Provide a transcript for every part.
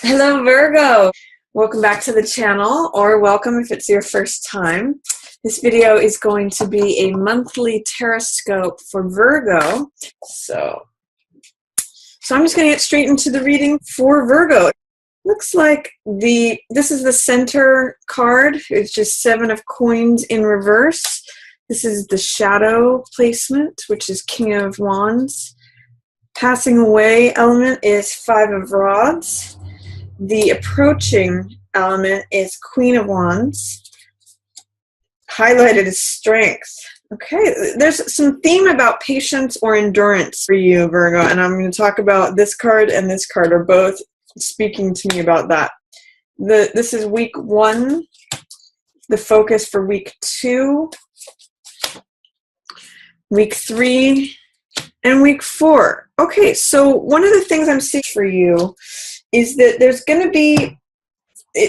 Hello, Virgo. Welcome back to the channel, or welcome if it's your first time. This video is going to be a monthly teroscope for Virgo. So I'm just going to get straight into the reading for Virgo. Looks like this is the center card. It's just 7 of coins in reverse. This is the shadow placement, which is King of Wands. Passing away element is 5 of rods. The approaching element is Queen of Wands. Highlighted is strength. Okay, there's some theme about patience or endurance for you, Virgo, and I'm going to talk about this card and this card are both speaking to me about that. This is week 1, the focus for week 2, week 3, and week 4. Okay, so one of the things I'm seeing for you is that there's going to be,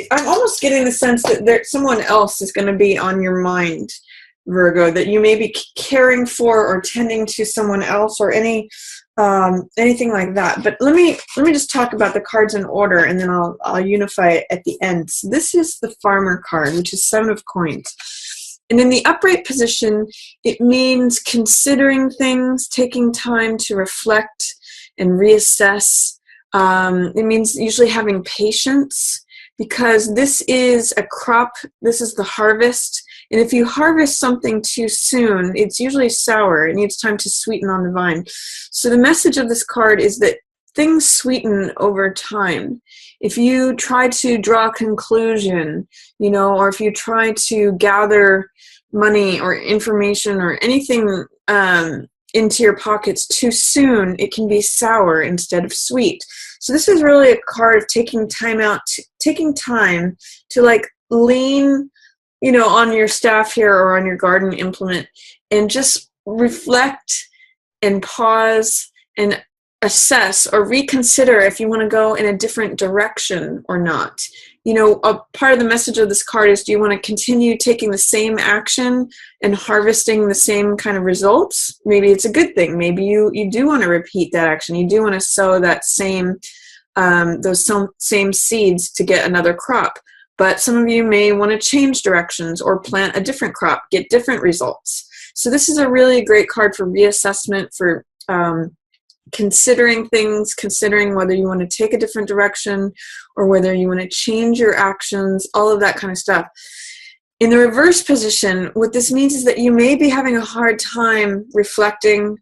I'm almost getting the sense that someone else is going to be on your mind, Virgo, that you may be caring for or tending to someone else or anything like that. But let me just talk about the cards in order, and then I'll unify it at the end. So this is the Farmer card, which is 7 of coins. And in the upright position, it means considering things, taking time to reflect and reassess. It means usually having patience, because this is a crop, this is the harvest, and if you harvest something too soon, it's usually sour. It needs time to sweeten on the vine. So the message of this card is that things sweeten over time. If you try to draw a conclusion, or if you try to gather money or information or anything into your pockets too soon, it can be sour instead of sweet. So this is really a card of taking time to like lean, on your staff here or on your garden implement and just reflect and pause and assess or reconsider if you want to go in a different direction or not. A part of the message of this card is, do you want to continue taking the same action and harvesting the same kind of results? Maybe it's a good thing. Maybe you do want to repeat that action. You do want to sow that same seeds to get another crop. But some of you may want to change directions or plant a different crop, get different results. So this is a really great card for reassessment, for considering things, considering whether you want to take a different direction or whether you want to change your actions, all of that kind of stuff. In the reverse position, what this means is that you may be having a hard time reflecting,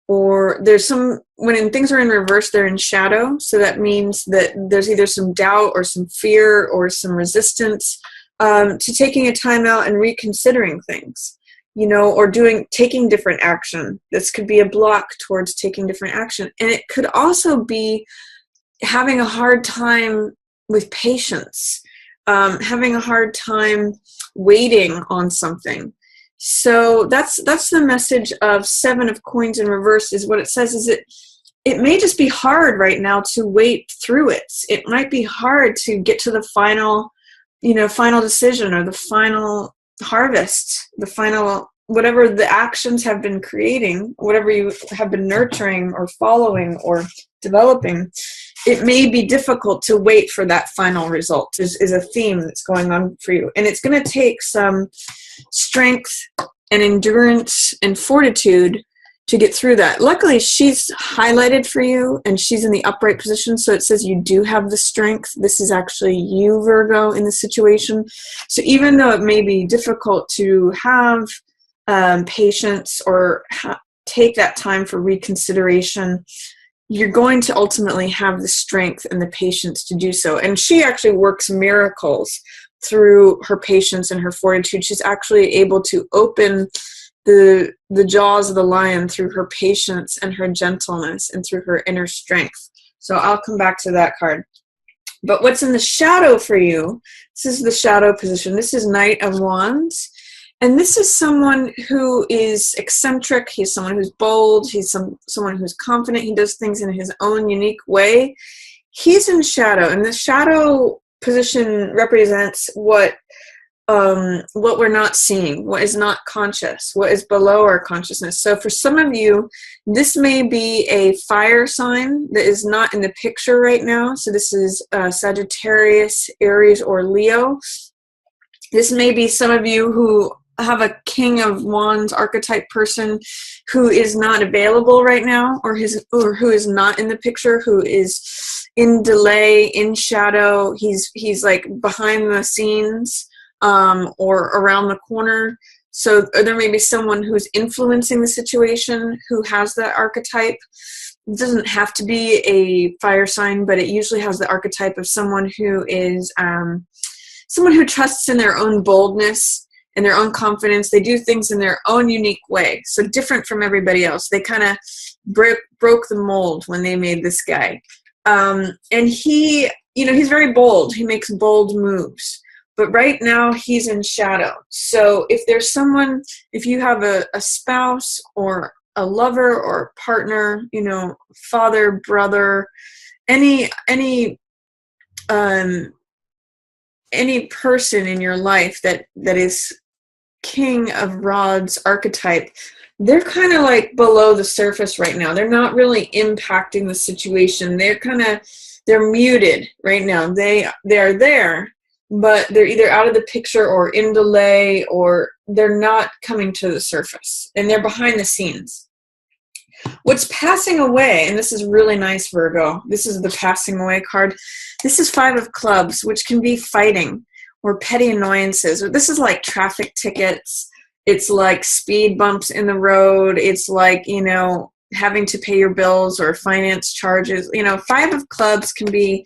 or when things are in reverse, they're in shadow. So that means that there's either some doubt or some fear or some resistance to taking a time out and reconsidering things. Or taking different action. This could be a block towards taking different action. And it could also be having a hard time with patience, having a hard time waiting on something. So that's the message of 7 of coins in reverse. Is what it says is it may just be hard right now to wait through it. It might be hard to get to the final decision or the final harvest, the final, whatever the actions have been creating, whatever you have been nurturing or following or developing. It may be difficult to wait for that final result is a theme that's going on for you. And it's going to take some strength and endurance and fortitude to get through that. Luckily, she's highlighted for you and she's in the upright position, so it says you do have the strength. This is actually you, Virgo, in the situation. So even though it may be difficult to have patience or take that time for reconsideration, you're going to ultimately have the strength and the patience to do so. And she actually works miracles through her patience and her fortitude. She's actually able to open the jaws of the lion through her patience and her gentleness and through her inner strength. So I'll come back to that card. But what's in the shadow for you, this is the shadow position. This is Knight of Wands. And this is someone who is eccentric. He's someone who's bold. He's someone who's confident. He does things in his own unique way. He's in shadow, and the shadow position represents what what we're not seeing, what is not conscious, what is below our consciousness. So for some of you, this may be a fire sign that is not in the picture right now. So this is Sagittarius, Aries, or Leo. This may be some of you who have a King of Wands archetype person who is not available right now, or who is not in the picture, who is in delay, in shadow. He's like behind the scenes, or around the corner. So there may be someone who's influencing the situation who has that archetype. It doesn't have to be a fire sign, but it usually has the archetype of someone who is someone who trusts in their own boldness and their own confidence. They do things in their own unique way, so different from everybody else. They kind of broke the mold when they made this guy. And he, he's very bold. He makes bold moves. But right now he's in shadow. So if there's someone, if you have a spouse or a lover or a partner, father, brother, any person in your life that is King of Rods archetype, they're kind of like below the surface right now. They're not really impacting the situation. They're muted right now. They are there, but they're either out of the picture or in delay, or they're not coming to the surface, and they're behind the scenes. What's passing away, and this is really nice, Virgo, this is the passing away card. This is 5 of Clubs, which can be fighting or petty annoyances. This is like traffic tickets. It's like speed bumps in the road. It's like, having to pay your bills or finance charges. 5 of Clubs can be,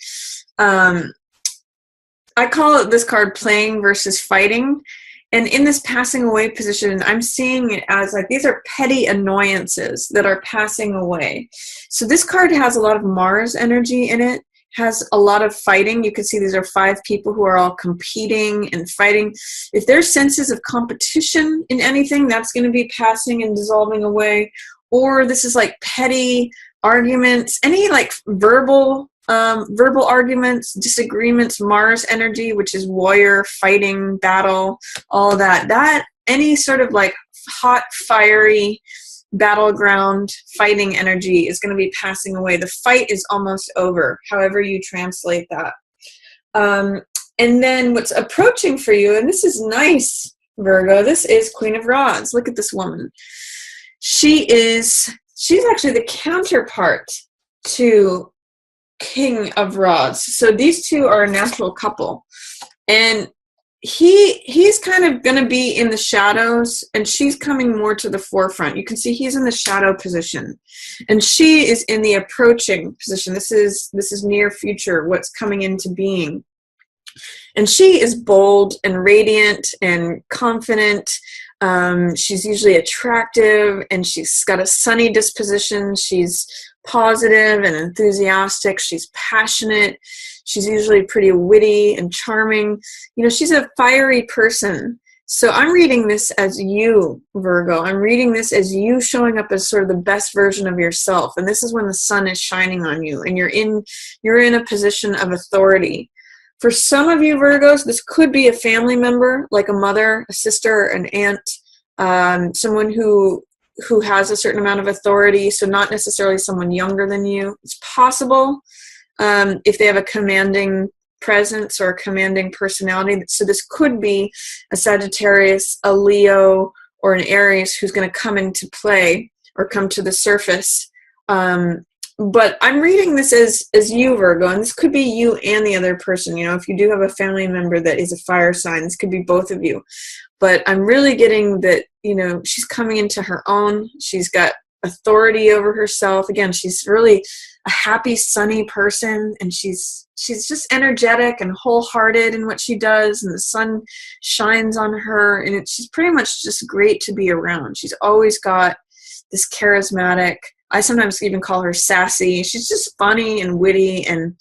I call it this card playing versus fighting. And in this passing away position, I'm seeing it as like these are petty annoyances that are passing away. So this card has a lot of Mars energy in it, has a lot of fighting. You can see these are 5 people who are all competing and fighting. If there's senses of competition in anything, that's going to be passing and dissolving away. Or this is like petty arguments, any like verbal arguments, disagreements, Mars energy, which is warrior, fighting, battle, all that any sort of like hot, fiery battleground fighting energy is going to be passing away. The fight is almost over, however you translate that. And then what's approaching for you, and this is nice, Virgo, this is Queen of Rods. Look at this woman. She's actually the counterpart to King of Rods. So these two are a natural couple, and he's kind of going to be in the shadows, and she's coming more to the forefront. You can see he's in the shadow position, and she is in the approaching position. This is near future, what's coming into being. And she is bold and radiant and confident. She's usually attractive, and she's got a sunny disposition. She's positive and enthusiastic. She's passionate. She's usually pretty witty and charming. She's a fiery person. So I'm reading this as you, Virgo. I'm reading this as you showing up as sort of the best version of yourself. And this is when the sun is shining on you, and you're in a position of authority. For some of you Virgos, this could be a family member, like a mother, a sister, an aunt, someone who has a certain amount of authority, so not necessarily someone younger than you. It's possible if they have a commanding presence or a commanding personality. So this could be a Sagittarius, a Leo, or an Aries who's going to come into play or come to the surface. But I'm reading this as you, Virgo, and this could be you and the other person. If you do have a family member that is a fire sign, this could be both of you. But I'm really getting that, she's coming into her own. She's got authority over herself. Again, she's really a happy, sunny person, and she's just energetic and wholehearted in what she does, and the sun shines on her, and she's pretty much just great to be around. She's always got this charismatic, I sometimes even call her sassy. She's just funny and witty, and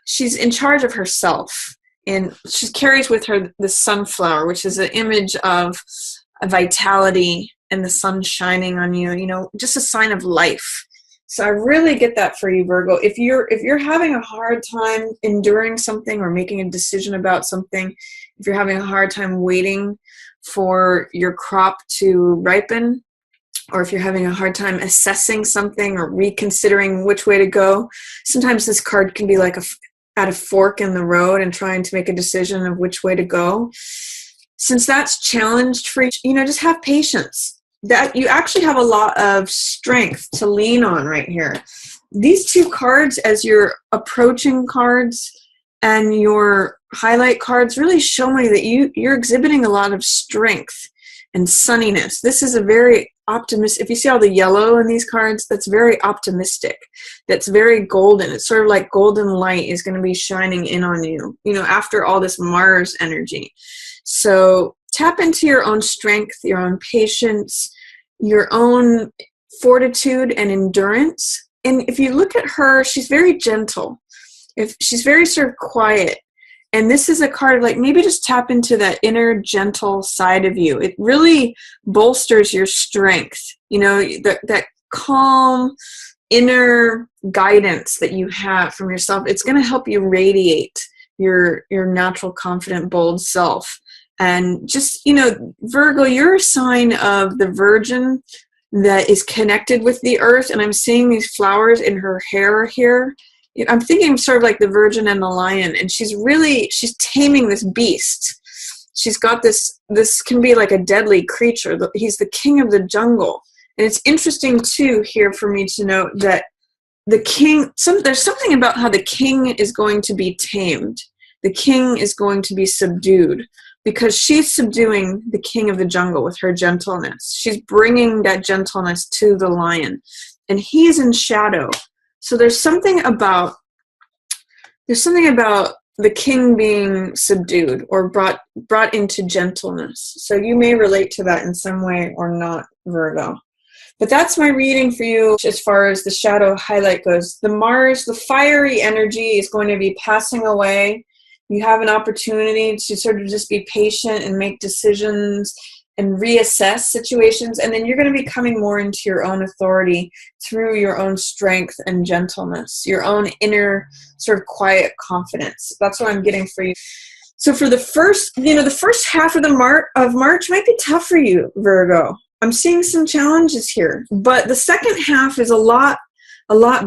she's in charge of herself. And she carries with her the sunflower, which is an image of a vitality and the sun shining on you, just a sign of life. So I really get that for you, Virgo. If you're having a hard time enduring something or making a decision about something, if you're having a hard time waiting for your crop to ripen, or if you're having a hard time assessing something or reconsidering which way to go, sometimes this card can be like at a fork in the road and trying to make a decision of which way to go. Since that's challenged for each, just have patience. That you actually have a lot of strength to lean on right here. These two cards, as your approaching cards and your highlight cards, really show me that you're exhibiting a lot of strength and sunniness. This is a very optimistic, if you see all the yellow in these cards, that's very optimistic. That's very golden. It's sort of like golden light is going to be shining in on you, after all this Mars energy. So tap into your own strength, your own patience, your own fortitude and endurance. And if you look at her, she's very gentle. If she's very sort of quiet. And this is a card like maybe just tap into that inner gentle side of you. It really bolsters your strength, that calm inner guidance that you have from yourself. It's going to help you radiate your natural, confident, bold self. And just, Virgo, you're a sign of the Virgin that is connected with the earth. And I'm seeing these flowers in her hair here. I'm thinking sort of like the Virgin and the Lion, and she's taming this beast. She's got this can be like a deadly creature. He's the king of the jungle. And it's interesting too here for me to note that the king, there's something about how the king is going to be tamed. The king is going to be subdued because she's subduing the king of the jungle with her gentleness. She's bringing that gentleness to the lion, and he's in shadow. So there's something about the king being subdued or brought into gentleness. So you may relate to that in some way or not, Virgo. But that's my reading for you as far as the shadow highlight goes. The Mars, the fiery energy is going to be passing away. You have an opportunity to sort of just be patient and make decisions and reassess situations, and then you're going to be coming more into your own authority through your own strength and gentleness, your own inner sort of quiet confidence. That's what I'm getting for you. So for the first half of March might be tough for you, Virgo. I'm seeing some challenges here, but the second half is a lot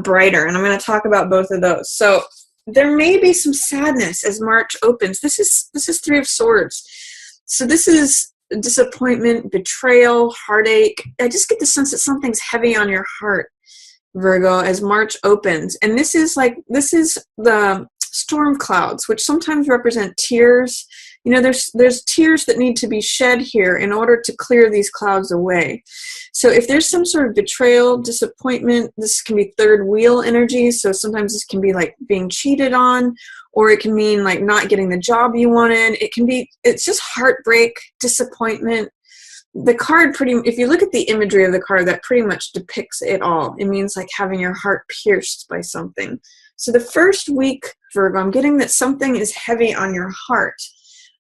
brighter, and I'm going to talk about both of those. So there may be some sadness as March opens. This is Three of Swords. So this is disappointment, betrayal, heartache. I just get the sense that something's heavy on your heart, Virgo, as March opens. And this is the storm clouds, which sometimes represent tears. There's tears that need to be shed here in order to clear these clouds away. So if there's some sort of betrayal, disappointment, this can be third wheel energy. So sometimes this can be like being cheated on, or it can mean like not getting the job you wanted. It's just heartbreak, disappointment. The card if you look at the imagery of the card, that pretty much depicts it all. It means like having your heart pierced by something. So the first week, Virgo, I'm getting that something is heavy on your heart.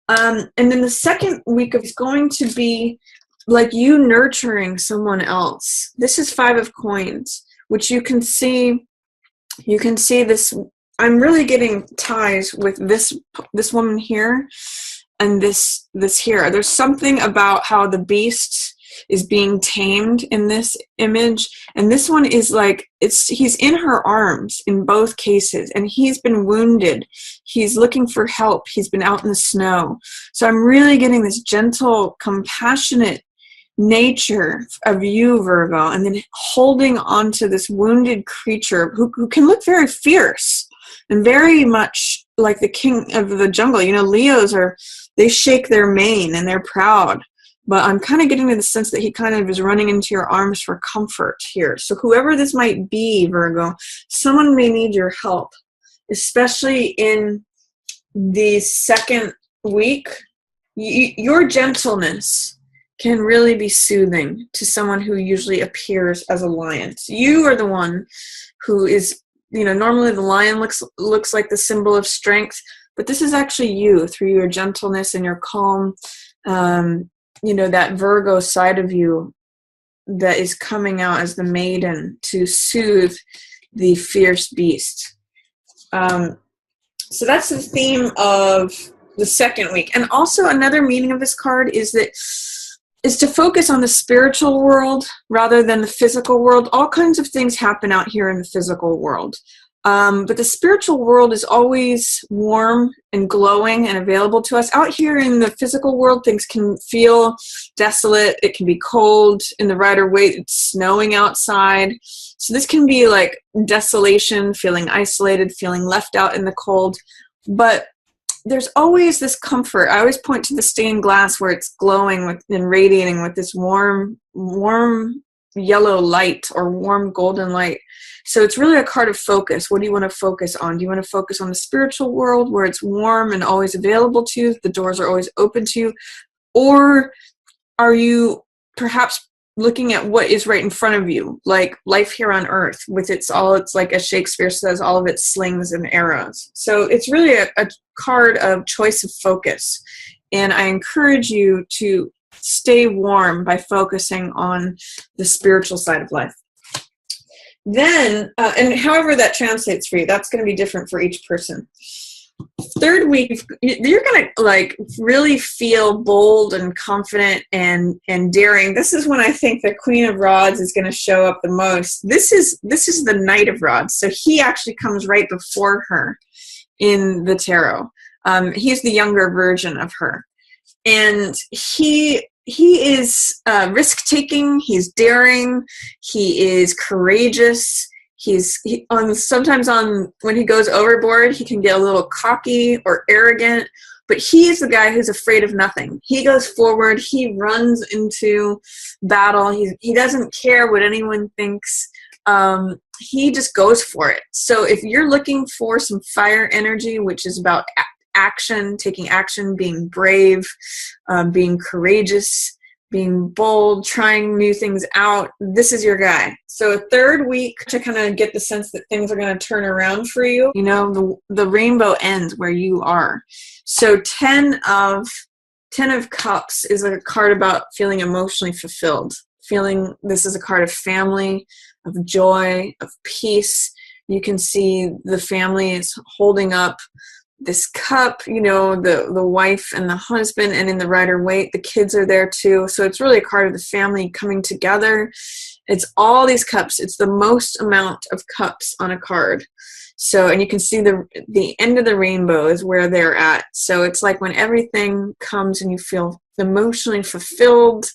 And then the second week is going to be like you nurturing someone else. This is Five of Coins, which you can see this. I'm really getting ties with this woman here and this here. There's something about how the beast is being tamed in this image, and this one is like he's in her arms in both cases, and he's been wounded. He's looking for help. He's been out in the snow. So I'm really getting this gentle, compassionate nature of you, Virgo, and then holding on to this wounded creature who can look very fierce and very much like the king of the jungle. Leos they shake their mane and they're proud. But I'm kind of getting to the sense that he kind of is running into your arms for comfort here. So whoever this might be, Virgo, someone may need your help, especially in the second week. Your gentleness can really be soothing to someone who usually appears as a lion. So you are the one who is, normally the lion looks like the symbol of strength, but this is actually you through your gentleness and your calm, that Virgo side of you that is coming out as the maiden to soothe the fierce beast. So that's the theme of The second week. And also another meaning of this card is to focus on the spiritual world rather than the physical world. All kinds of things happen out here in the physical world. But the spiritual world is always warm and glowing and available to us. Out here in the physical world, things can feel desolate. It can be cold. In the Rider-Waite, it's snowing outside. So this can be like desolation, feeling isolated, feeling left out in the cold. But there's always this comfort. I always point to the stained glass where it's glowing and radiating with this warm yellow light or warm golden light. So it's really a card of focus. What do you want to focus on? Do you want to focus on the spiritual world where it's warm and always available to you? The doors are always open to you. Or are you perhaps looking at what is right in front of you, like life here on earth with it's like, as Shakespeare says, all of its slings and arrows. So it's really a card of choice of focus. And I encourage you to stay warm by focusing on the spiritual side of life. Then, and however that translates for you, that's going to be different for each person. Third week, you're going to like really feel bold and confident and daring. This is when I think the Queen of Rods is going to show up the most. This is the Knight of Rods. So he actually comes right before her in the tarot. He's the younger version of her. And he is risk-taking, he's daring, he is courageous. Sometimes when he goes overboard, he can get a little cocky or arrogant, but he's the guy who's afraid of nothing. He goes forward, he runs into battle, he doesn't care what anyone thinks. He just goes for it. So if you're looking for some fire energy, which is about action, taking action, being brave, being courageous, being bold, trying new things out, this is your guy. So a third week to kind of get the sense that things are going to turn around for you. You know, the rainbow ends where you are. So 10 of Cups is a card about feeling emotionally fulfilled. This is a card of family, of joy, of peace. You can see the family is holding up this cup, you know, the wife and the husband, and in the Rider-Waite, the kids are there too. So it's really a card of the family coming together. It's all these cups. It's the most amount of cups on a card. So, and you can see the end of the rainbow is where they're at. So it's like when everything comes and you feel emotionally fulfilled,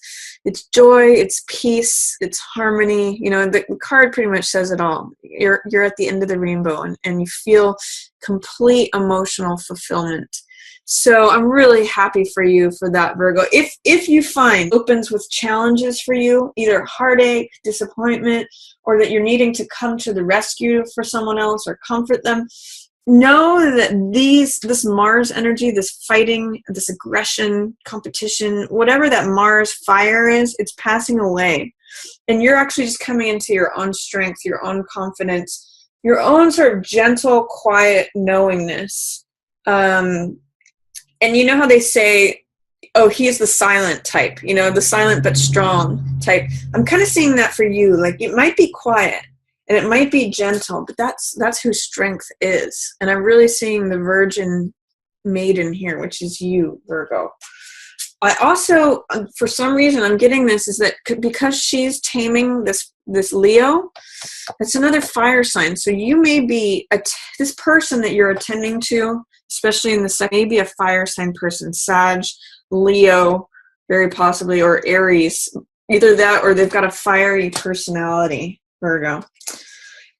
it's joy, it's peace, it's harmony. You know, the card pretty much says it all. You're at the end of the rainbow and you feel complete emotional fulfillment. So I'm really happy for you for that, Virgo. If you find opens with challenges for you, either heartache, disappointment, or that you're needing to come to the rescue for someone else or comfort them, know that this Mars energy, this fighting, this aggression, competition, whatever that Mars fire is, it's passing away. And you're actually just coming into your own strength, your own confidence, your own sort of gentle, quiet knowingness. And you know how they say, oh, he's the silent type, you know, the silent but strong type. I'm kind of seeing that for you. Like, it might be quiet and it might be gentle, but that's who strength is. And I'm really seeing the Virgin Maiden here, which is you, Virgo. I also, for some reason, I'm getting this, is that because she's taming this Leo, it's another fire sign. So you may be, this person that you're attending to, especially in the second, maybe a fire sign person, Sag, Leo, very possibly, or Aries. Either that or they've got a fiery personality, Virgo.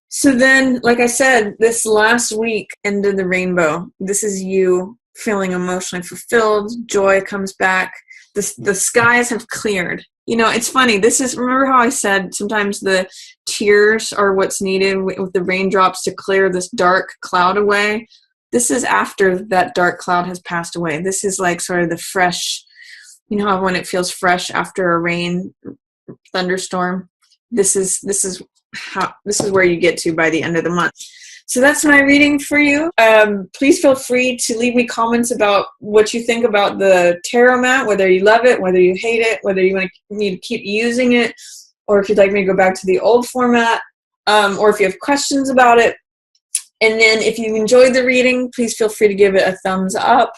So then, like I said, this last week, end of the rainbow, this is you feeling emotionally fulfilled, joy comes back, the skies have cleared. You know, it's funny, remember how I said sometimes the tears are what's needed with the raindrops to clear this dark cloud away? This is after that dark cloud has passed away. This is like sort of the fresh, you know how when it feels fresh after a rain thunderstorm? This is where you get to by the end of the month. So that's my reading for you. Please feel free to leave me comments about what you think about the tarot mat, whether you love it, whether you hate it, whether you want me to keep using it, or if you'd like me to go back to the old format, or if you have questions about it. And then if you enjoyed the reading, please feel free to give it a thumbs up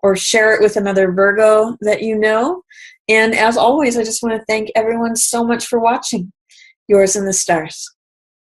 or share it with another Virgo that you know. And as always, I just want to thank everyone so much for watching. Yours in the stars.